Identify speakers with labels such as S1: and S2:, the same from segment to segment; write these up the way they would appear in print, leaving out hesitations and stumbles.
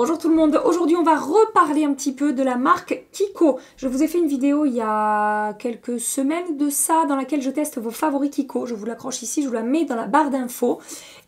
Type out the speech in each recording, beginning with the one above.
S1: Bonjour tout le monde, aujourd'hui on va reparler un petit peu de la marque Kiko. Je vous ai fait une vidéo il y a quelques semaines de ça dans laquelle je teste vos favoris Kiko. Je vous l'accroche ici, je vous la mets dans la barre d'infos.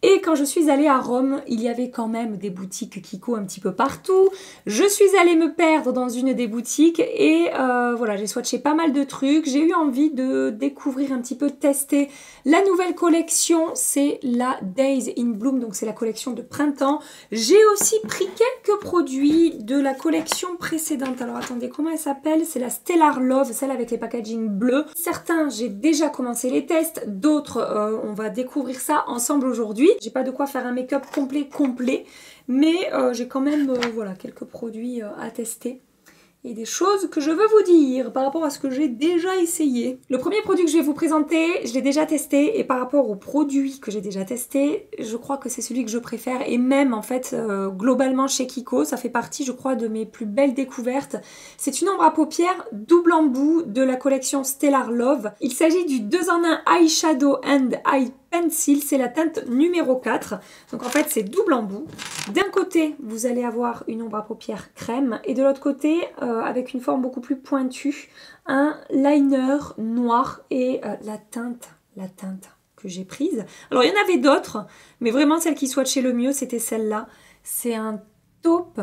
S1: Et quand je suis allée à Rome, il y avait quand même des boutiques Kiko un petit peu partout. Je suis allée me perdre dans une des boutiques et voilà, j'ai swatché pas mal de trucs. J'ai eu envie de découvrir un petit peu, tester la nouvelle collection. C'est la Days in Bloom, donc c'est la collection de printemps. J'ai aussi pris quelques produits de la collection précédente. Alors attendez, comment elle s'appelle? C'est la Stellar Love, celle avec les packaging bleus. Certains, j'ai déjà commencé les tests. D'autres, on va découvrir ça ensemble aujourd'hui. J'ai pas de quoi faire un make-up complet, mais j'ai quand même voilà, quelques produits à tester. Et des choses que je veux vous dire par rapport à ce que j'ai déjà essayé. Le premier produit que je vais vous présenter, je l'ai déjà testé et par rapport aux produits que j'ai déjà testés, je crois que c'est celui que je préfère et même en fait globalement chez Kiko, ça fait partie je crois de mes plus belles découvertes. C'est une ombre à paupières double embout de la collection Stellar Love. Il s'agit du 2 en 1 Eyeshadow and Eye Pencil, c'est la teinte numéro 4. Donc en fait c'est double embout. D'un côté vous allez avoir une ombre à paupières crème et de l'autre côté avec une forme beaucoup plus pointue, un liner noir et la teinte que j'ai prise. Alors il y en avait d'autres, mais vraiment celle qui swatchait le mieux c'était celle-là. C'est un taupe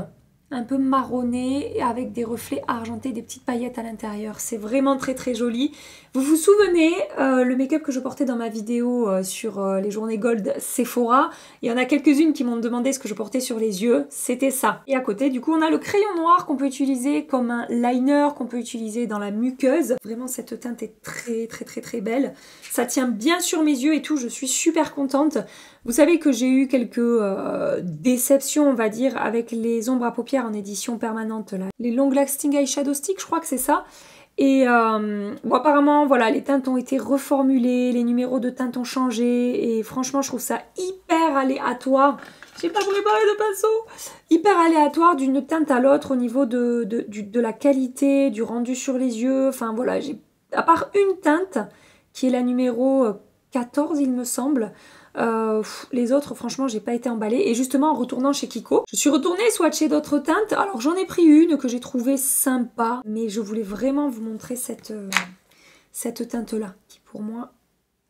S1: un peu marronné avec des reflets argentés, des petites paillettes à l'intérieur. C'est vraiment très joli. Vous vous souvenez le make-up que je portais dans ma vidéo sur les journées Gold Sephora? Il y en a quelques-unes qui m'ont demandé ce que je portais sur les yeux. C'était ça. Et à côté, du coup, on a le crayon noir qu'on peut utiliser comme un liner, qu'on peut utiliser dans la muqueuse. Vraiment, cette teinte est très belle. Ça tient bien sur mes yeux et tout. Je suis super contente. Vous savez que j'ai eu quelques déceptions, on va dire, avec les ombres à paupières en édition permanente, là. Les Long Lasting Eyeshadow Stick, je crois que c'est ça. Et bon, apparemment, voilà, les teintes ont été reformulées, les numéros de teintes ont changé. Et franchement, je trouve ça hyper aléatoire. J'ai pas préparé de pinceau. Hyper aléatoire d'une teinte à l'autre au niveau de la qualité, du rendu sur les yeux. Enfin, voilà, j'ai à part une teinte, qui est la numéro 14, il me semble. Les autres franchement j'ai pas été emballée et justement en retournant chez Kiko je suis retournée swatcher d'autres teintes. Alors j'en ai pris une que j'ai trouvée sympa mais je voulais vraiment vous montrer cette teinte là qui pour moi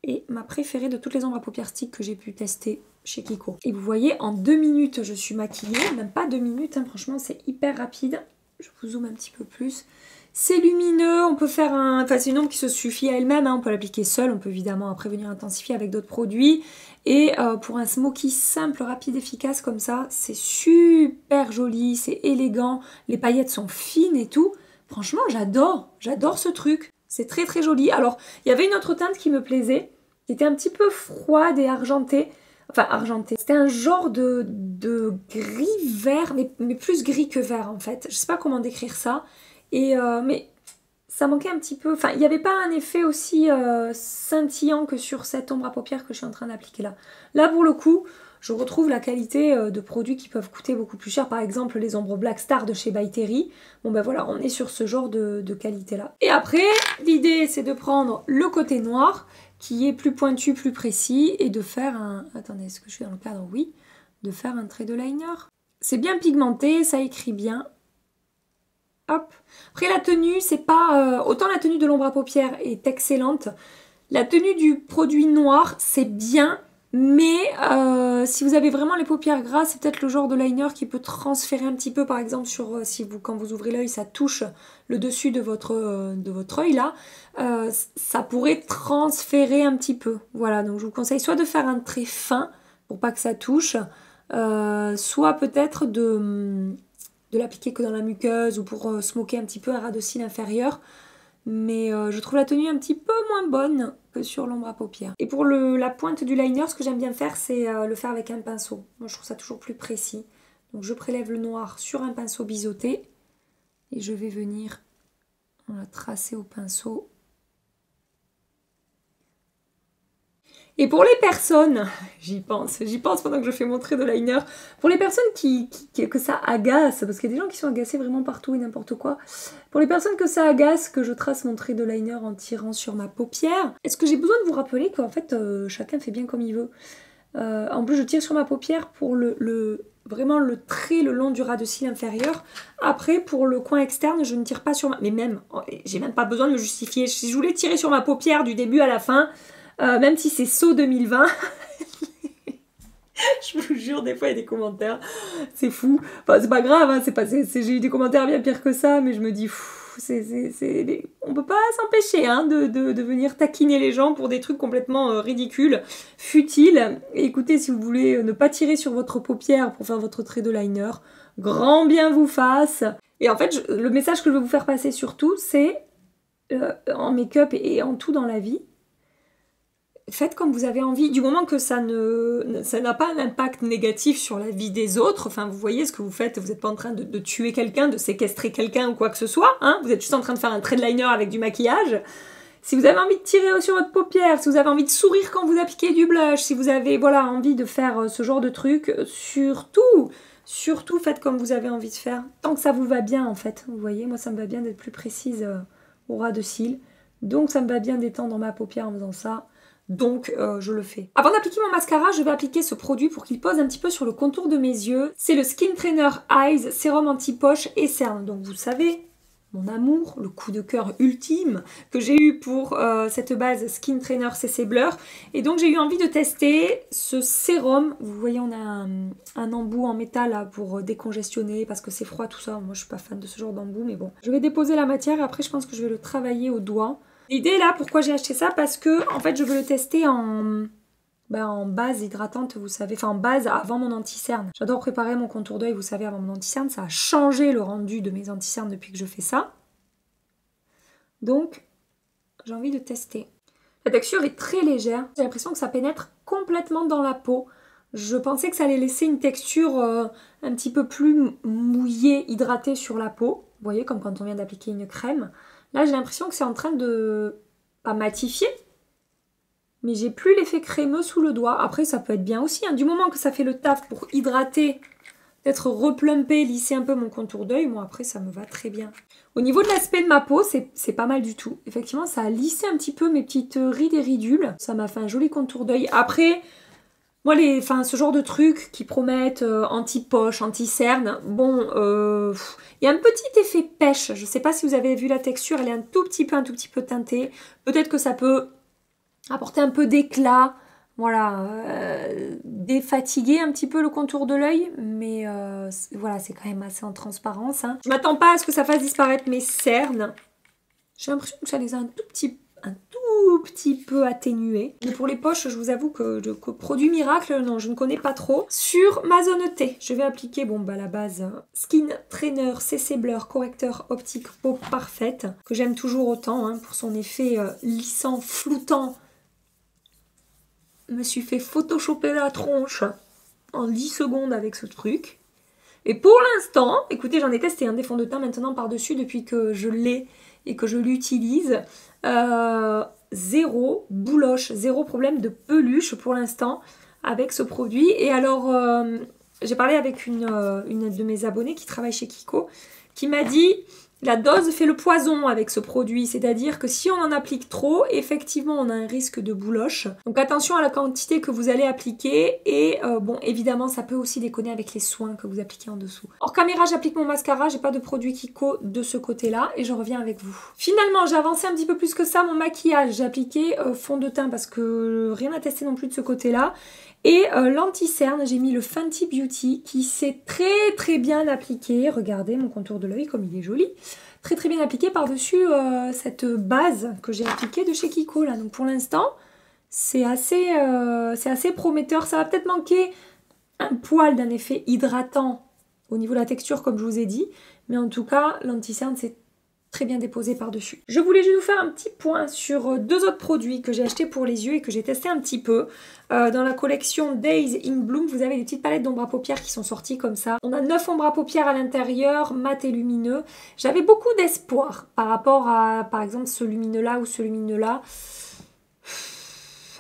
S1: est ma préférée de toutes les ombres à paupières stick que j'ai pu tester chez Kiko. Et vous voyez en 2 minutes je suis maquillée, même pas 2 minutes hein, franchement c'est hyper rapide. Je vous zoome un petit peu plus. C'est lumineux, on peut faire un... Enfin, c'est une ombre qui se suffit à elle-même, hein. On peut l'appliquer seule, on peut évidemment après venir intensifier avec d'autres produits. Et pour un smoky simple, rapide, efficace comme ça, c'est super joli, c'est élégant, les paillettes sont fines et tout. Franchement, j'adore ce truc. C'est très joli. Alors, il y avait une autre teinte qui me plaisait, qui était un petit peu froide et argentée. Enfin, argenté. C'était un genre de gris-vert, mais plus gris que vert en fait. Je sais pas comment décrire ça. Et mais ça manquait un petit peu. Enfin, il n'y avait pas un effet aussi scintillant que sur cette ombre à paupières que je suis en train d'appliquer là. Là, pour le coup, je retrouve la qualité de produits qui peuvent coûter beaucoup plus cher. Par exemple, les ombres Black Star de chez By Terry. Bon ben voilà, on est sur ce genre de qualité là. Et après, l'idée c'est de prendre le côté noir qui est plus pointu, plus précis, et de faire un... Attendez, est-ce que je suis dans le cadre? Oui. De faire un trait de liner. C'est bien pigmenté, ça écrit bien. Hop. Après la tenue, c'est pas... autant la tenue de l'ombre à paupières est excellente. La tenue du produit noir, c'est bien, mais si vous avez vraiment les paupières grasses, c'est peut-être le genre de liner qui peut transférer un petit peu, par exemple, sur si vous, quand vous ouvrez l'œil, ça touche le dessus de votre œil là. Ça pourrait transférer un petit peu. Voilà, donc je vous conseille soit de faire un trait fin pour pas que ça touche, soit peut-être de l'appliquer que dans la muqueuse ou pour smoker un petit peu un ras de cils inférieur. Mais je trouve la tenue un petit peu moins bonne que sur l'ombre à paupières. Et pour la pointe du liner, ce que j'aime bien faire, c'est le faire avec un pinceau. Moi, je trouve ça toujours plus précis. Donc je prélève le noir sur un pinceau biseauté et je vais venir tracer au pinceau. Et pour les personnes, j'y pense pendant que je fais mon trait de liner, pour les personnes que ça agace, parce qu'il y a des gens qui sont agacés vraiment partout et n'importe quoi, pour les personnes que ça agace, que je trace mon trait de liner en tirant sur ma paupière, est-ce que j'ai besoin de vous rappeler qu'en fait, chacun fait bien comme il veut? En plus, je tire sur ma paupière pour vraiment le trait le long du ras de cils inférieur. Après, pour le coin externe, je ne tire pas sur ma... Mais même, j'ai même pas besoin de me justifier. Si je voulais tirer sur ma paupière du début à la fin, même si c'est saut 2020... Je vous jure, des fois il y a des commentaires, c'est fou. Enfin, c'est pas grave, hein, j'ai eu des commentaires bien pires que ça, mais je me dis, on peut pas s'empêcher hein, de venir taquiner les gens pour des trucs complètement ridicules, futiles. Et écoutez, si vous voulez ne pas tirer sur votre paupière pour faire votre trait de liner, grand bien vous fasse. Et en fait, le message que je veux vous faire passer surtout, c'est en make-up et en tout dans la vie, faites comme vous avez envie, du moment que ça n'a pas un impact négatif sur la vie des autres. Enfin, vous voyez ce que vous faites, vous n'êtes pas en train de tuer quelqu'un, de séquestrer quelqu'un ou quoi que ce soit, hein. Vous êtes juste en train de faire un trait de liner avec du maquillage. Si vous avez envie de tirer sur votre paupière, si vous avez envie de sourire quand vous appliquez du blush, si vous avez voilà, envie de faire ce genre de truc, surtout faites comme vous avez envie de faire, tant que ça vous va bien en fait. Vous voyez, moi ça me va bien d'être plus précise au ras de cils, donc ça me va bien d'étendre ma paupière en faisant ça. Donc je le fais. Avant d'appliquer mon mascara, je vais appliquer ce produit pour qu'il pose un petit peu sur le contour de mes yeux. C'est le Skin Trainer Eyes Sérum Anti-Poche et Cerne. Donc vous savez, mon amour, le coup de cœur ultime que j'ai eu pour cette base Skin Trainer CC Blur. Et donc j'ai eu envie de tester ce sérum. Vous voyez, on a un embout en métal là pour décongestionner parce que c'est froid tout ça. Moi je suis pas fan de ce genre d'embout, mais bon. Je vais déposer la matière et après je pense que je vais le travailler au doigt. L'idée là, pourquoi j'ai acheté ça? Parce que en fait je veux le tester en base hydratante, vous savez, enfin en base avant mon anti-cerne. J'adore préparer mon contour d'œil, vous savez, avant mon anti-cerne. Ça a changé le rendu de mes anti-cernes depuis que je fais ça. Donc, j'ai envie de tester. La texture est très légère. J'ai l'impression que ça pénètre complètement dans la peau. Je pensais que ça allait laisser une texture un petit peu plus mouillée, hydratée sur la peau. Vous voyez, comme quand on vient d'appliquer une crème. Là, j'ai l'impression que c'est en train de... pas matifier, mais j'ai plus l'effet crémeux sous le doigt. Après, ça peut être bien aussi, hein. Du moment que ça fait le taf pour hydrater, peut-être replumper, lisser un peu mon contour d'œil, moi après, ça me va très bien. Au niveau de l'aspect de ma peau, c'est pas mal du tout. Effectivement, ça a lissé un petit peu mes petites rides et ridules. Ça m'a fait un joli contour d'œil. Après... moi, ce genre de trucs qui promettent anti-poche, anti-cerne, bon, il y a un petit effet pêche. Je ne sais pas si vous avez vu la texture, elle est un tout petit peu teintée. Peut-être que ça peut apporter un peu d'éclat, voilà, défatiguer un petit peu le contour de l'œil, mais voilà, c'est quand même assez en transparence. Hein. Je m'attends pas à ce que ça fasse disparaître mes cernes. J'ai l'impression que ça les a un tout petit peu atténué. Mais pour les poches, je vous avoue que produit miracle, non, je ne connais pas trop. Sur ma zone T, je vais appliquer la base Skin Trainer CC Blur Correcteur Optique Peau Parfaite, que j'aime toujours autant hein, pour son effet lissant, floutant. Je me suis fait photoshopper la tronche en 10 secondes avec ce truc. Et pour l'instant, écoutez, j'en ai testé un des fonds de teint maintenant par-dessus depuis que je l'ai et que je l'utilise. Zéro bouloche, zéro problème de peluche pour l'instant avec ce produit. Et alors, j'ai parlé avec une de mes abonnées qui travaille chez Kiko, qui m'a dit... la dose fait le poison avec ce produit, c'est-à-dire que si on en applique trop, effectivement on a un risque de bouloche. Donc attention à la quantité que vous allez appliquer et bon évidemment ça peut aussi déconner avec les soins que vous appliquez en dessous. Hors caméra j'applique mon mascara, j'ai pas de produit Kiko de ce côté-là et je reviens avec vous. Finalement j'ai avancé un petit peu plus que ça mon maquillage, j'ai appliqué fond de teint parce que rien à tester non plus de ce côté-là. Et l'anti-cerne, j'ai mis le Fenty Beauty qui s'est très bien appliqué. Regardez mon contour de l'œil comme il est joli. Très bien appliqué par-dessus cette base que j'ai appliquée de chez Kiko là. Donc pour l'instant, c'est assez prometteur. Ça va peut-être manquer un poil d'un effet hydratant au niveau de la texture comme je vous ai dit. Mais en tout cas, l'anti-cerne c'est très bien déposé par-dessus. Je voulais juste vous faire un petit point sur deux autres produits que j'ai achetés pour les yeux et que j'ai testé un petit peu. Dans la collection Days in Bloom, vous avez des petites palettes d'ombre à paupières qui sont sorties comme ça. On a 9 ombres à paupières à l'intérieur, mat et lumineux. J'avais beaucoup d'espoir par rapport à, par exemple, ce lumineux-là ou ce lumineux-là.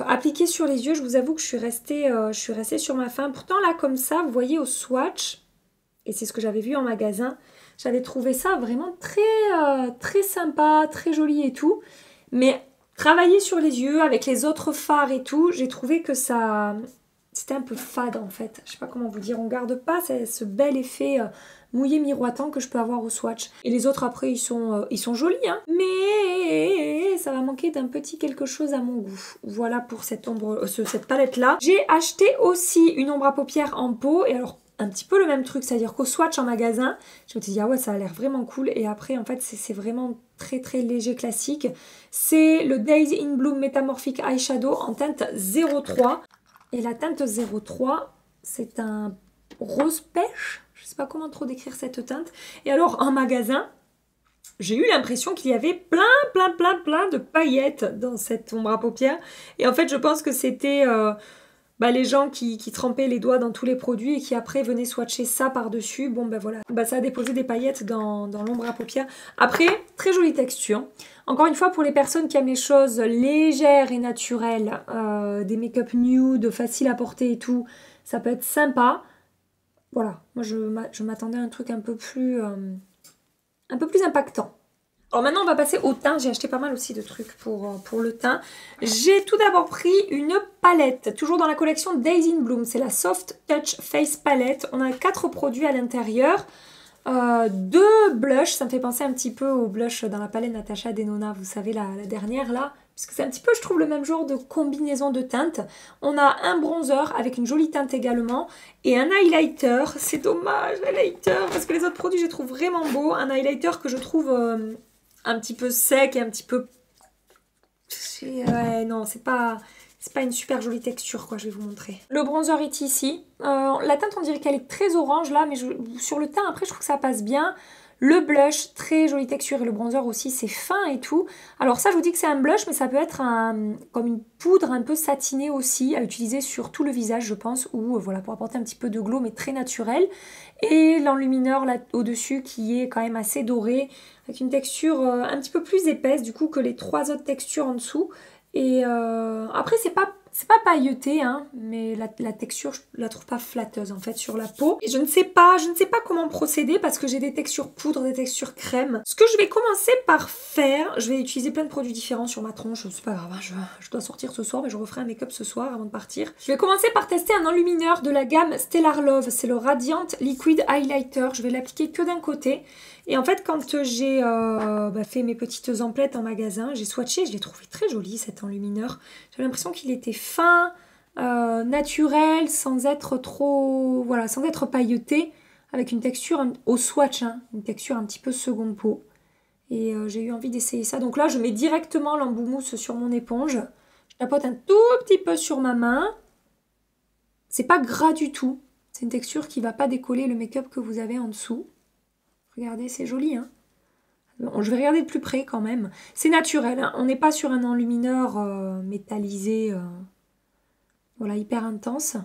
S1: Appliqué sur les yeux, je vous avoue que je suis restée sur ma faim. Pourtant, là, comme ça, vous voyez au swatch, et c'est ce que j'avais vu en magasin, j'avais trouvé ça vraiment très sympa, très joli et tout. Mais travailler sur les yeux avec les autres fards et tout, j'ai trouvé que ça c'était un peu fade en fait. Je sais pas comment vous dire, on garde pas ce bel effet mouillé miroitant que je peux avoir au swatch. Et les autres après ils sont jolis hein. Mais ça va manquer d'un petit quelque chose à mon goût. Voilà pour cette ombre, cette palette là. J'ai acheté aussi une ombre à paupières en pot. Et alors un petit peu le même truc, c'est-à-dire qu'au swatch en magasin, je me suis dit ah ouais ça a l'air vraiment cool. Et après en fait c'est vraiment très très léger classique. C'est le Days in Bloom Metamorphic Eyeshadow en teinte 03. Et la teinte 03, c'est un rose pêche. Je ne sais pas comment trop décrire cette teinte. Et alors, en magasin, j'ai eu l'impression qu'il y avait plein de paillettes dans cette ombre à paupières. Et en fait, je pense que c'était les gens qui trempaient les doigts dans tous les produits et qui après venaient swatcher ça par-dessus. Bon, ben voilà. Ça a déposé des paillettes dans l'ombre à paupières. Après, très jolie texture. Encore une fois, pour les personnes qui aiment les choses légères et naturelles, des make-up nude, faciles à porter et tout, ça peut être sympa. Voilà, moi je m'attendais à un truc un peu plus impactant. Alors maintenant on va passer au teint, j'ai acheté pas mal aussi de trucs pour le teint. J'ai tout d'abord pris une palette, toujours dans la collection Days in Bloom, c'est la Soft Touch Face Palette. On a 4 produits à l'intérieur. 2 blushs, ça me fait penser un petit peu au blush dans la palette Natasha Denona, vous savez la dernière là, puisque c'est un petit peu je trouve le même genre de combinaison de teintes. On a un bronzer avec une jolie teinte également et un highlighter, c'est dommage l'highlighter parce que les autres produits je les trouve vraiment beaux, un highlighter que je trouve un petit peu sec et un petit peu... Ouais non c'est pas une super jolie texture quoi, je vais vous montrer. Le bronzer est ici. La teinte on dirait qu'elle est très orange là, mais sur le teint après je trouve que ça passe bien. Le blush, très jolie texture et le bronzer aussi c'est fin et tout. Alors ça je vous dis que c'est un blush mais ça peut être comme une poudre un peu satinée aussi à utiliser sur tout le visage je pense. Ou voilà pour apporter un petit peu de glow mais très naturel. Et l'enlumineur là au-dessus qui est quand même assez doré avec une texture un petit peu plus épaisse du coup que les 3 autres textures en dessous. Et après c'est pas pailleté hein, mais la texture je la trouve pas flatteuse en fait sur la peau. Et je ne sais pas comment procéder parce que j'ai des textures poudre, des textures crème. Ce que je vais commencer par faire, je vais utiliser plein de produits différents sur ma tronche, c'est pas grave, hein, je dois sortir ce soir mais je referai un make-up ce soir avant de partir. Je vais commencer par tester un enlumineur de la gamme Stellar Love, c'est le Radiant Liquid Highlighter. Je vais l'appliquer que d'un côté. Et en fait, quand j'ai fait mes petites emplettes en magasin, j'ai swatché, je l'ai trouvé très joli cet enlumineur. J'avais l'impression qu'il était fin, naturel, sans être trop, voilà, sans être pailleté, avec une texture au swatch, hein, une texture un petit peu seconde peau. Et j'ai eu envie d'essayer ça. Donc là, je mets directement l'embout mousse sur mon éponge. Je tapote un tout petit peu sur ma main. C'est pas gras du tout. C'est une texture qui va pas décoller le make-up que vous avez en dessous. Regardez, c'est joli, hein. Bon, je vais regarder de plus près quand même. C'est naturel, hein. On n'est pas sur un enlumineur métallisé, voilà, hyper intense.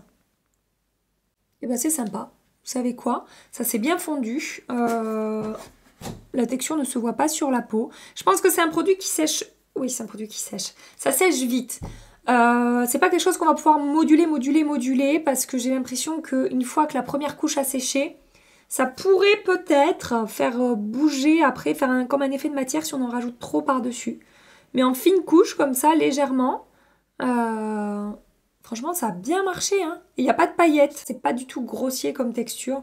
S1: Et ben c'est sympa. Vous savez quoi? Ça s'est bien fondu. La texture ne se voit pas sur la peau. Je pense que c'est un produit qui sèche. Oui, c'est un produit qui sèche. Ça sèche vite. C'est pas quelque chose qu'on va pouvoir moduler parce que j'ai l'impression qu'une fois que la première couche a séché, ça pourrait peut-être faire bouger après, faire comme un effet de matière si on en rajoute trop par-dessus. Mais en fine couche, comme ça, légèrement, franchement, ça a bien marché. Hein. Et il n'y a pas de paillettes, c'est pas du tout grossier comme texture.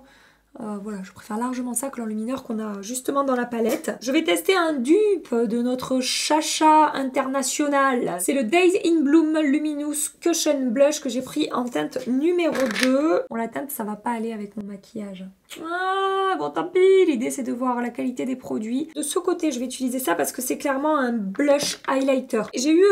S1: Voilà, je préfère largement ça que l'enlumineur qu'on a justement dans la palette. Je vais tester un dupe de notre chacha international. C'est le Days in Bloom Luminous Cushion Blush que j'ai pris en teinte numéro 2. Bon, la teinte, ça va pas aller avec mon maquillage. Ah, bon, tant pis. L'idée, c'est de voir la qualité des produits. De ce côté, je vais utiliser ça parce que c'est clairement un blush highlighter. J'ai eu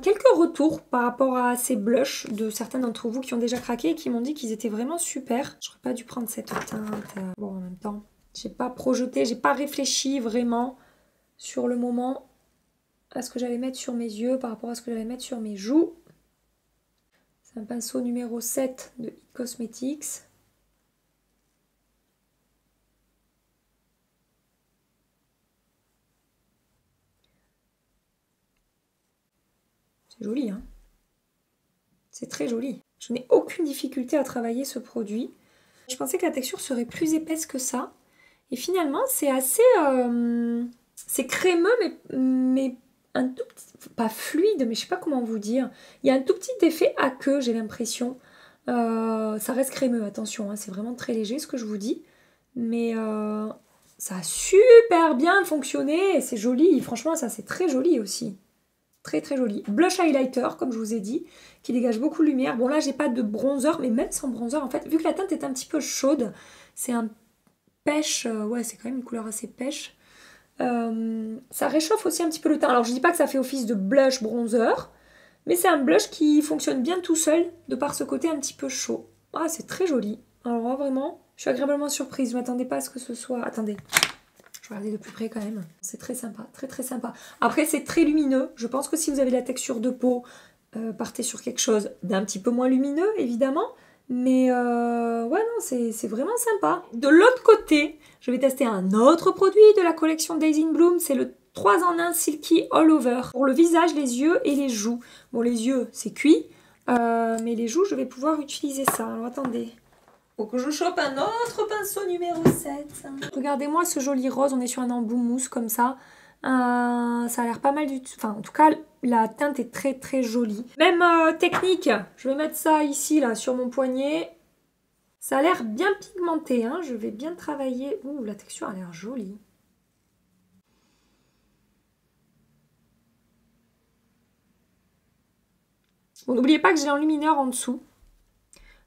S1: quelques retours par rapport à ces blushs de certains d'entre vous qui ont déjà craqué et qui m'ont dit qu'ils étaient vraiment super. J'aurais pas dû prendre cette teinte. Bon, en même temps, j'ai pas projeté, j'ai pas réfléchi vraiment sur le moment à ce que j'allais mettre sur mes yeux par rapport à ce que j'allais mettre sur mes joues. C'est un pinceau numéro 7 de It Cosmetics. C'est joli, hein? C'est très joli. Je n'ai aucune difficulté à travailler ce produit. Je pensais que la texture serait plus épaisse que ça. Et finalement, c'est assez... c'est crémeux, mais un tout petit... Pas fluide, mais je sais pas comment vous dire. Il y a un tout petit effet aqueux, j'ai l'impression. Ça reste crémeux, attention, hein, c'est vraiment très léger ce que je vous dis. Mais ça a super bien fonctionné et c'est joli. Franchement, ça c'est très joli aussi. Très très joli. Blush highlighter, comme je vous ai dit, qui dégage beaucoup de lumière. Bon là, j'ai pas de bronzer, mais même sans bronzer, en fait, vu que la teinte est un petit peu chaude, c'est un pêche, ouais, c'est quand même une couleur assez pêche. Ça réchauffe aussi un petit peu le teint. Alors je dis pas que ça fait office de blush bronzer, mais c'est un blush qui fonctionne bien tout seul, de par ce côté un petit peu chaud. Ah, c'est très joli. Alors là, vraiment, je suis agréablement surprise. Je m'attendais pas à ce que ce soit... Attendez, je vais regarder de plus près quand même. C'est très sympa, très très sympa. Après, c'est très lumineux. Je pense que si vous avez la texture de peau, partez sur quelque chose d'un petit peu moins lumineux, évidemment. Mais ouais, non, c'est vraiment sympa. De l'autre côté, je vais tester un autre produit de la collection Days in Bloom. C'est le 3 en 1 Silky All Over. Pour le visage, les yeux et les joues. Bon, les yeux, c'est cuit. Mais les joues, je vais pouvoir utiliser ça. Alors, attendez. Faut que je chope un autre pinceau numéro 7. Regardez-moi ce joli rose. On est sur un embout mousse comme ça. Ça a l'air pas mal du tout. Enfin, en tout cas, la teinte est très très jolie. Même technique, je vais mettre ça ici, là, sur mon poignet. Ça a l'air bien pigmenté, hein. Je vais bien travailler. Ouh, la texture a l'air jolie. Bon, n'oubliez pas que j'ai l'enlumineur en dessous.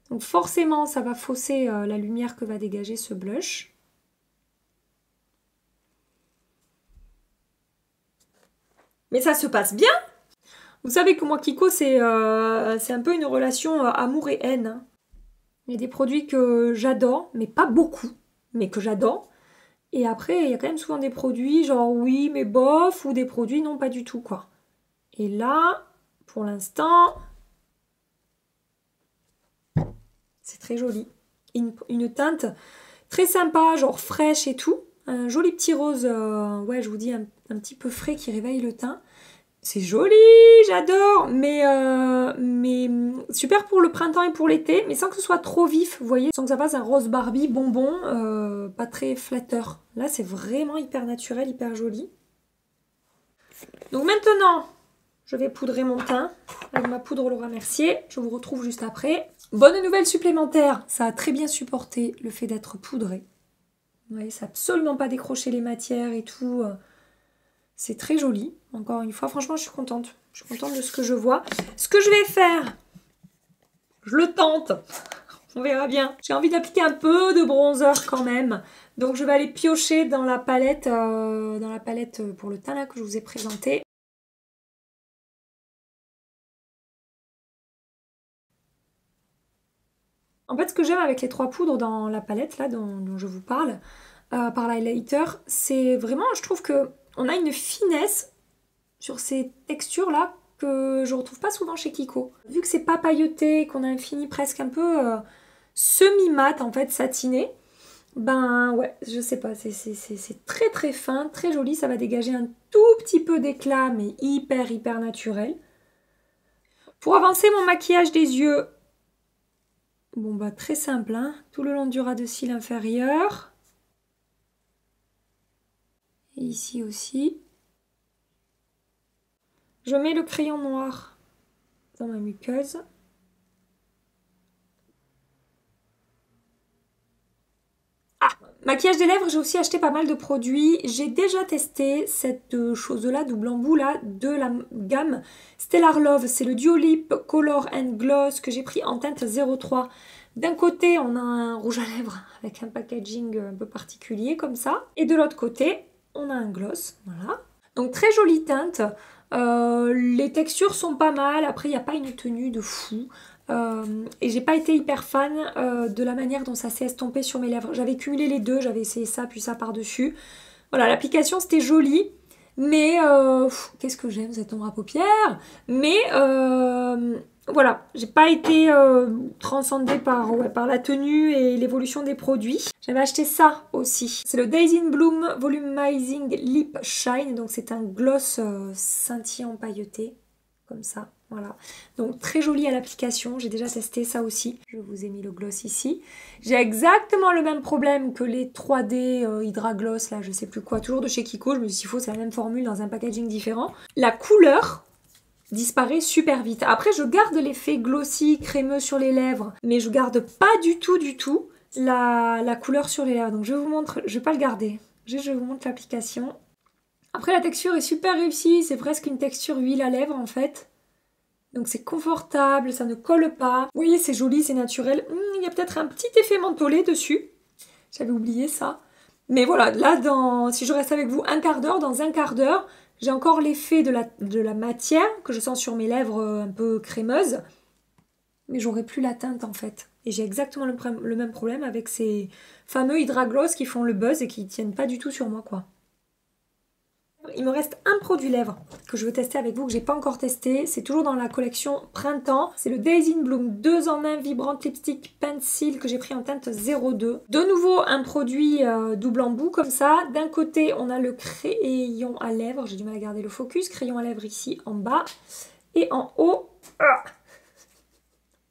S1: Donc forcément, ça va fausser la lumière que va dégager ce blush. Mais ça se passe bien. Vous savez que moi, Kiko, c'est un peu une relation amour et haine. Hein. Il y a des produits que j'adore, mais pas beaucoup, mais que j'adore. Et après, il y a quand même souvent des produits genre oui, mais bof, ou des produits non, pas du tout, quoi. Et là, pour l'instant, c'est très joli. Une teinte très sympa, genre fraîche et tout. Un joli petit rose, ouais, je vous dis, un petit peu frais qui réveille le teint. C'est joli, j'adore, mais super pour le printemps et pour l'été, mais sans que ce soit trop vif, vous voyez, sans que ça fasse un rose Barbie bonbon, pas très flatteur. Là, c'est vraiment hyper naturel, hyper joli. Donc maintenant, je vais poudrer mon teint avec ma poudre Laura Mercier. Je vous retrouve juste après. Bonne nouvelle supplémentaire, ça a très bien supporté le fait d'être poudré. Vous voyez, ça n'a absolument pas décroché les matières et tout. C'est très joli, encore une fois. Franchement, je suis contente. Je suis contente de ce que je vois. Ce que je vais faire, je le tente. On verra bien. J'ai envie d'appliquer un peu de bronzer quand même. Donc, je vais aller piocher dans la palette pour le teint là que je vous ai présenté. En fait, ce que j'aime avec les 3 poudres dans la palette là dont je vous parle, par l'highlighter, c'est vraiment, je trouve que on a une finesse sur ces textures là que je retrouve pas souvent chez Kiko. Vu que c'est pas pailleté, qu'on a un fini presque un peu semi-mat en fait, satiné, ben ouais, je sais pas, c'est très très fin, très joli, ça va dégager un tout petit peu d'éclat mais hyper naturel. Pour avancer mon maquillage des yeux, bon bah très simple, hein, tout le long du ras de cils inférieur. Et ici aussi. Je mets le crayon noir dans ma muqueuse. Ah, maquillage des lèvres, j'ai aussi acheté pas mal de produits. J'ai déjà testé cette chose-là, double embout là, de la gamme Stellar Love. C'est le Duo Lip Color and Gloss que j'ai pris en teinte 03. D'un côté, on a un rouge à lèvres avec un packaging un peu particulier comme ça. Et de l'autre côté, on a un gloss, voilà. Donc très jolie teinte. Les textures sont pas mal. Après, il n'y a pas une tenue de fou. Et j'ai pas été hyper fan de la manière dont ça s'est estompé sur mes lèvres. J'avais cumulé les deux, j'avais essayé ça puis ça par-dessus. Voilà, l'application c'était joli. Mais qu'est-ce que j'aime cette ombre à paupières. Mais voilà, j'ai pas été transcendée par la tenue et l'évolution des produits. J'avais acheté ça aussi. C'est le Days in Bloom Volumizing Lip Shine. Donc c'est un gloss scintillant pailleté, comme ça. Voilà, donc très joli à l'application, j'ai déjà testé ça aussi. Je vous ai mis le gloss ici. J'ai exactement le même problème que les 3D Hydra Gloss, là je sais plus quoi, toujours de chez Kiko. Je me suis dit, s'il faut, c'est la même formule dans un packaging différent. La couleur disparaît super vite. Après, je garde l'effet glossy, crémeux sur les lèvres, mais je garde pas du tout la couleur sur les lèvres. Donc je vous montre, je vais pas le garder. Je vous montre l'application. Après, la texture est super réussie, c'est presque une texture huile à lèvres en fait. Donc c'est confortable, ça ne colle pas. Vous voyez, c'est joli, c'est naturel. Il y a peut-être un petit effet mentholé dessus. J'avais oublié ça. Mais voilà, là, si je reste avec vous un quart d'heure, dans un quart d'heure, j'ai encore l'effet de la matière que je sens sur mes lèvres un peu crémeuses. Mais j'aurai plus la teinte en fait. Et j'ai exactement le même problème avec ces fameux Hydra Gloss qui font le buzz et qui tiennent pas du tout sur moi quoi. Il me reste un produit lèvres que je veux tester avec vous, que j'ai pas encore testé. C'est toujours dans la collection Printemps. C'est le Days in Bloom 2 en 1 Vibrant Lipstick Pencil que j'ai pris en teinte 02. De nouveau, un produit double embout comme ça. D'un côté, on a le crayon à lèvres. J'ai du mal à garder le focus. Crayon à lèvres ici en bas. Et en haut,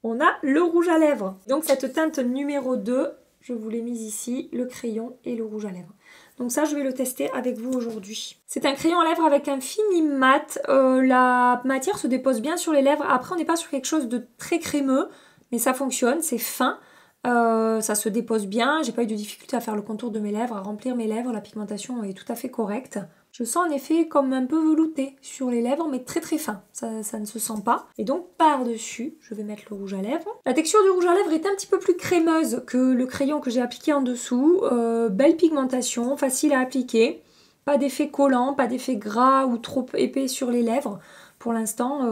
S1: on a le rouge à lèvres. Donc cette teinte numéro 2, je vous l'ai mise ici, le crayon et le rouge à lèvres. Donc ça, je vais le tester avec vous aujourd'hui. C'est un crayon à lèvres avec un fini mat. La matière se dépose bien sur les lèvres. Après, on n'est pas sur quelque chose de très crémeux, mais ça fonctionne, c'est fin. Ça se dépose bien. J'ai pas eu de difficulté à faire le contour de mes lèvres, à remplir mes lèvres. La pigmentation est tout à fait correcte. Je sens en effet comme un peu velouté sur les lèvres, mais très très fin. Ça ne se sent pas. Et donc par-dessus, je vais mettre le rouge à lèvres. La texture du rouge à lèvres est un petit peu plus crémeuse que le crayon que j'ai appliqué en dessous. Belle pigmentation, facile à appliquer. Pas d'effet collant, pas d'effet gras ou trop épais sur les lèvres. Pour l'instant,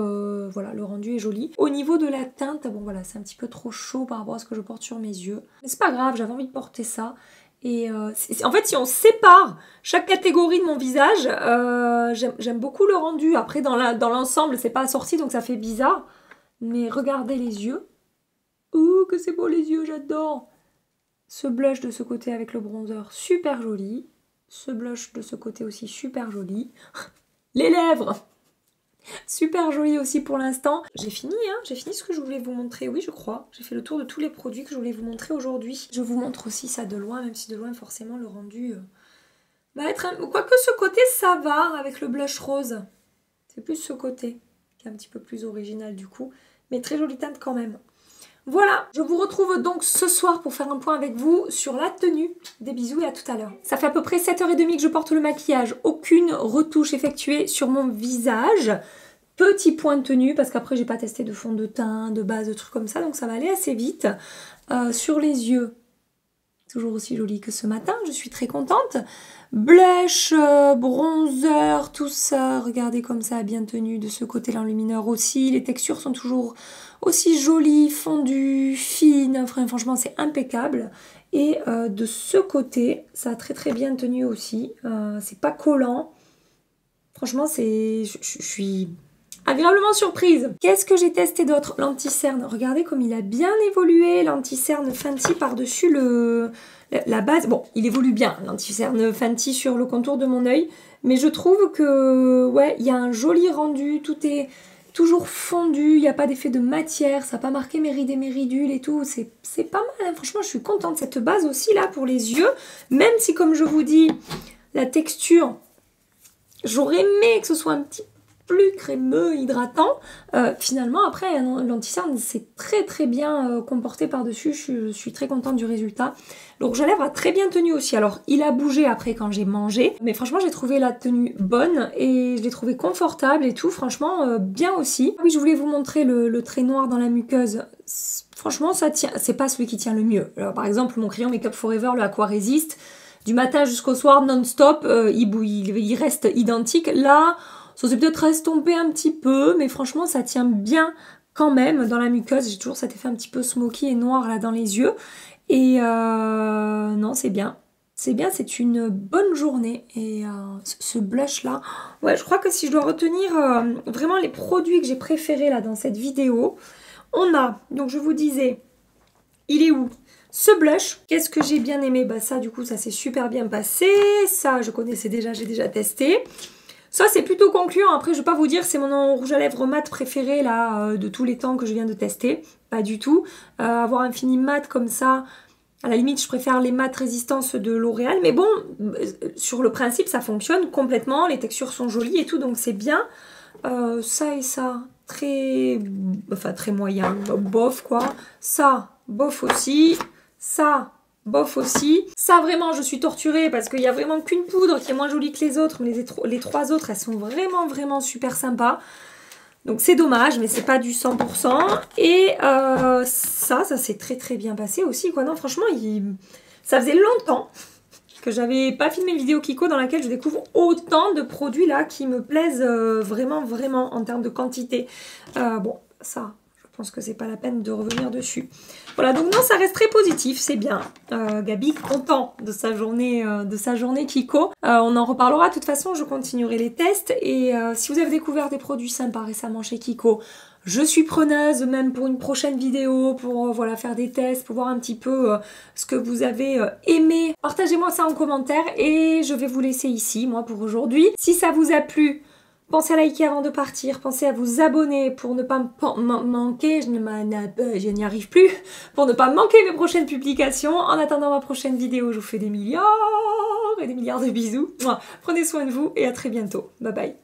S1: voilà, le rendu est joli. Au niveau de la teinte, bon voilà, c'est un petit peu trop chaud par rapport à ce que je porte sur mes yeux. Mais c'est pas grave, j'avais envie de porter ça. Et en fait, si on sépare chaque catégorie de mon visage, j'aime beaucoup le rendu. Après, dans l'ensemble, c'est pas assorti, donc ça fait bizarre. Mais regardez les yeux. Ouh, que c'est beau les yeux, j'adore. Ce blush de ce côté avec le bronzer, super joli. Ce blush de ce côté aussi, super joli. Les lèvres, super joli aussi pour l'instant. J'ai fini, hein, j'ai fini ce que je voulais vous montrer, oui je crois. J'ai fait le tour de tous les produits que je voulais vous montrer aujourd'hui. Je vous montre aussi ça de loin, même si de loin forcément le rendu va être un... Quoique ce côté ça va avec le blush rose. C'est plus ce côté qui est un petit peu plus original du coup. Mais très jolie teinte quand même. Voilà, je vous retrouve donc ce soir pour faire un point avec vous sur la tenue. Des bisous et à tout à l'heure. Ça fait à peu près 7h30 que je porte le maquillage. Aucune retouche effectuée sur mon visage. Petit point de tenue parce qu'après j'ai pas testé de fond de teint, de base, de trucs comme ça. Donc ça va aller assez vite. Sur les yeux, toujours aussi joli que ce matin. Je suis très contente. Blush, bronzer, tout ça. Regardez comme ça, bien tenu. De ce côté l'enlumineur aussi. Les textures sont toujours aussi jolies, fondues, fines. Enfin, franchement, c'est impeccable. Et de ce côté, ça a très très bien tenu aussi. C'est pas collant. Franchement, je suis agréablement surprise. Qu'est-ce que j'ai testé d'autre? L'anti-cerne. Regardez comme il a bien évolué. L'anti-cerne Fenty par-dessus la base. Bon, il évolue bien, l'anti-cerne Fenty sur le contour de mon œil. Mais je trouve que, ouais, il y a un joli rendu. Tout est toujours fondu. Il n'y a pas d'effet de matière. Ça n'a pas marqué mes rides et mes ridules et tout. C'est pas mal, hein. Franchement, je suis contente. Cette base aussi, là, pour les yeux. Même si, comme je vous dis, la texture, j'aurais aimé que ce soit un petit plus crémeux, hydratant. Finalement, après, l'anti-cerne s'est très très bien comporté par-dessus. Je suis très contente du résultat. Le rouge à lèvres a très bien tenu aussi. Alors, il a bougé après quand j'ai mangé. Mais franchement, j'ai trouvé la tenue bonne et je l'ai trouvé confortable et tout. Franchement, bien aussi. Oui, je voulais vous montrer le trait noir dans la muqueuse. Franchement, ça tient. C'est pas celui qui tient le mieux. Alors, par exemple, mon crayon Make Up Forever, le Aqua Resist, du matin jusqu'au soir, non-stop, il reste identique. Là, ça s'est peut-être estompé un petit peu, mais franchement, ça tient bien quand même dans la muqueuse. J'ai toujours cet effet un petit peu smoky et noir là dans les yeux. Et non, c'est bien. C'est bien, c'est une bonne journée. Et ce blush là, ouais, je crois que si je dois retenir vraiment les produits que j'ai préférés là dans cette vidéo, on a, donc je vous disais, il est où ? Ce blush, qu'est-ce que j'ai bien aimé? Bah ça, du coup, ça s'est super bien passé. Ça, je connaissais déjà, j'ai déjà testé. Ça, c'est plutôt concluant. Après, je vais pas vous dire, c'est mon rouge à lèvres mat préféré là de tous les temps que je viens de tester. Pas du tout. Avoir un fini mat comme ça, à la limite, je préfère les mat résistance de L'Oréal. Mais bon, sur le principe, ça fonctionne complètement. Les textures sont jolies et tout, donc c'est bien. Ça et ça, très moyen, bof quoi. Ça, bof aussi. Ça, bof aussi. Ça, vraiment, je suis torturée parce qu'il n'y a vraiment qu'une poudre qui est moins jolie que les autres. Mais les trois autres, elles sont vraiment super sympas. Donc c'est dommage, mais c'est pas du 100%. Et ça s'est très bien passé aussi, quoi. Non, franchement, ça faisait longtemps que j'avais pas filmé une vidéo Kiko dans laquelle je découvre autant de produits là qui me plaisent vraiment en termes de quantité. Bon, ça, je pense que c'est pas la peine de revenir dessus. Voilà, donc non, ça reste très positif, c'est bien. Gabi, content de sa journée Kiko. On en reparlera, de toute façon, je continuerai les tests. Et si vous avez découvert des produits sympas récemment chez Kiko, je suis preneuse, même pour une prochaine vidéo, pour voilà, faire des tests, pour voir un petit peu ce que vous avez aimé. Partagez-moi ça en commentaire et je vais vous laisser ici, moi, pour aujourd'hui. Si ça vous a plu, pensez à liker avant de partir, pensez à vous abonner pour ne pas manquer, je n'y arrive plus, pour ne pas manquer mes prochaines publications. En attendant ma prochaine vidéo, je vous fais des milliards et des milliards de bisous. Prenez soin de vous et à très bientôt. Bye bye.